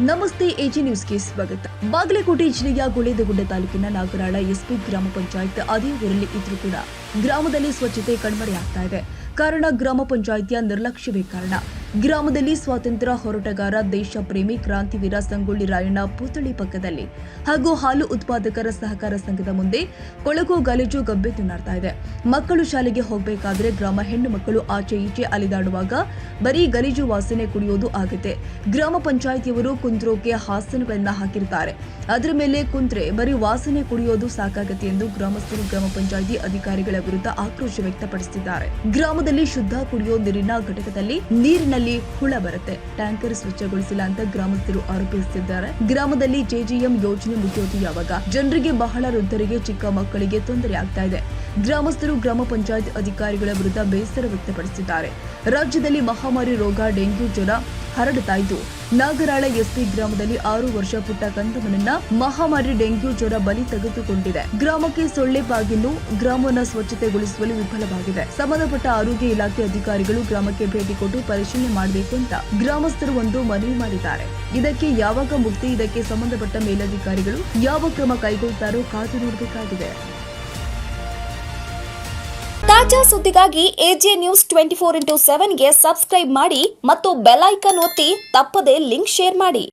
ನಮಸ್ತೆ ಎಜಿ ನ್ಯೂಸ್ಗೆ ಸ್ವಾಗತ. ಬಾಗಲಕೋಟೆ ಜಿಲ್ಲೆಯ ಗುಳೇದಗುಡ್ಡ ತಾಲೂಕಿನ ನಾಗರಾಳ ಎಸ್ಪಿ ಗ್ರಾಮ ಪಂಚಾಯತ್ ಅದೇ ಊರಲ್ಲಿ ಇದ್ರೂ ಕೂಡ ಗ್ರಾಮದಲ್ಲಿ ಸ್ವಚ್ಛತೆ ಕಣ್ಮರೆಯಾಗ್ತಾ ಇದೆ. ಕಾರಣ ಗ್ರಾಮ ಪಂಚಾಯಿತಿಯ ನಿರ್ಲಕ್ಷ್ಯವೇ ಕಾರಣ. ಗ್ರಾಮದಲ್ಲಿ ಸ್ವಾತಂತ್ರ್ಯ ಹೋರಾಟಗಾರ ದೇಶ ಪ್ರೇಮಿ ಕ್ರಾಂತಿವೀರ ಸಂಗೊಳ್ಳಿ ರಾಯಣ್ಣ ಪುತ್ಥಳಿ ಪಕ್ಕದಲ್ಲಿ ಹಾಗೂ ಹಾಲು ಉತ್ಪಾದಕರ ಸಹಕಾರ ಸಂಘದ ಮುಂದೆ ಕೊಳಕು ಗಲೀಜು ಗಬ್ಬೆದ್ದು ನಾಡ್ತಾ ಇದೆ. ಮಕ್ಕಳು ಶಾಲೆಗೆ ಹೋಗಬೇಕಾದ್ರೆ ಗ್ರಾಮ ಹೆಣ್ಣು ಮಕ್ಕಳು ಆಚೆ ಈಚೆ ಅಲಿದಾಡುವಾಗ ಬರೀ ಗಲೀಜು ವಾಸನೆ ಕುಡಿಯೋದು ಆಗುತ್ತೆ. ಗ್ರಾಮ ಪಂಚಾಯಿತಿಯವರು ಕುಂದ್ರೋಕೆ ಹಾಸನಗಳನ್ನ ಹಾಕಿರ್ತಾರೆ. ಅದರ ಮೇಲೆ ಕುಂತ್ರೆ ಬರೀ ವಾಸನೆ ಕುಡಿಯೋದು ಸಾಕಾಗತ್ತೆ ಎಂದು ಗ್ರಾಮಸ್ಥರು ಗ್ರಾಮ ಪಂಚಾಯಿತಿ ಅಧಿಕಾರಿಗಳ ವಿರುದ್ಧ ಆಕ್ರೋಶ ವ್ಯಕ್ತಪಡಿಸಿದ್ದಾರೆ. ಗ್ರಾಮದಲ್ಲಿ ಶುದ್ಧ ಕುಡಿಯೋ ನೀರಿನ ಘಟಕದಲ್ಲಿ ನೀರಿನಲ್ಲಿ ಹುಳ ಬರುತ್ತೆ. ಟ್ಯಾಂಕರ್ ಸ್ವಚ್ಛಗೊಳಿಸಿಲ್ಲ ಅಂತ ಗ್ರಾಮಸ್ಥರು ಆರೋಪಿಸುತ್ತಿದ್ದಾರೆ. ಗ್ರಾಮದಲ್ಲಿ ಜೆಜಿಎಂ ಯೋಜನೆ ಮುಗಿಯೋದು ಯಾವಾಗ? ಜನರಿಗೆ, ಬಹಳ ವೃದ್ಧರಿಗೆ, ಚಿಕ್ಕ ಮಕ್ಕಳಿಗೆ ತೊಂದರೆ ಆಗ್ತಾ ಇದೆ. ಗ್ರಾಮಸ್ಥರು ಗ್ರಾಮ ಪಂಚಾಯತ್ ಅಧಿಕಾರಿಗಳ ವಿರುದ್ಧ ಬೇಸರ ವ್ಯಕ್ತಪಡಿಸಿದ್ದಾರೆ. ರಾಜ್ಯದಲ್ಲಿ ಮಹಾಮಾರಿ ರೋಗ ಡೆಂಗ್ಯೂ ಜ್ವರ ಹರಡುತ್ತಾ ಇದ್ದು, ನಾಗರಾಳ ಎಸ್ಪಿ ಗ್ರಾಮದಲ್ಲಿ 6 ವರ್ಷ ಪುಟ್ಟ ಕಂದಮ್ಮನನ್ನ ಮಹಾಮಾರಿ ಡೆಂಗ್ಯೂ ಜ್ವರ ಬಲಿ ತೆಗೆದುಕೊಂಡಿದೆ. ಗ್ರಾಮಕ್ಕೆ ಸೊಳ್ಳೆ ಬಾಗಿಲು ಗ್ರಾಮವನ್ನು ಸ್ವಚ್ಛತೆಗೊಳಿಸುವಲ್ಲಿ ವಿಫಲವಾಗಿದೆ. ಸಂಬಂಧಪಟ್ಟ ಆರೋಗ್ಯ ಇಲಾಖೆ ಅಧಿಕಾರಿಗಳು ಗ್ರಾಮಕ್ಕೆ ಭೇಟಿ ಕೊಟ್ಟು ಪರಿಶೀಲನೆ ಮಾಡಬೇಕು ಅಂತ ಗ್ರಾಮಸ್ಥರು ಒಂದು ಮನವಿ ಮಾಡಿದ್ದಾರೆ. ಇದಕ್ಕೆ ಯಾವಾಗ ಮುಕ್ತಿ? ಇದಕ್ಕೆ ಸಂಬಂಧಪಟ್ಟ ಮೇಲಧಿಕಾರಿಗಳು ಯಾವ ಕ್ರಮ ಕೈಗೊಳ್ಳುತ್ತಾರೋ ಕಾದು ನೋಡಬೇಕಾಗಿದೆ. ತಾಜಾ ಸುದ್ದಿಗಾಗಿ ಎಜೆ ನ್ಯೂಸ್ 24x7 ಗೆ ಸಬ್ಸ್ಕ್ರೈಬ್ ಮಾಡಿ ಮತ್ತು ಬೆಲ್ ಐಕಾನ್ ಒತ್ತಿ ತಪ್ಪದೇ ಲಿಂಕ್ ಶೇರ್ ಮಾಡಿ.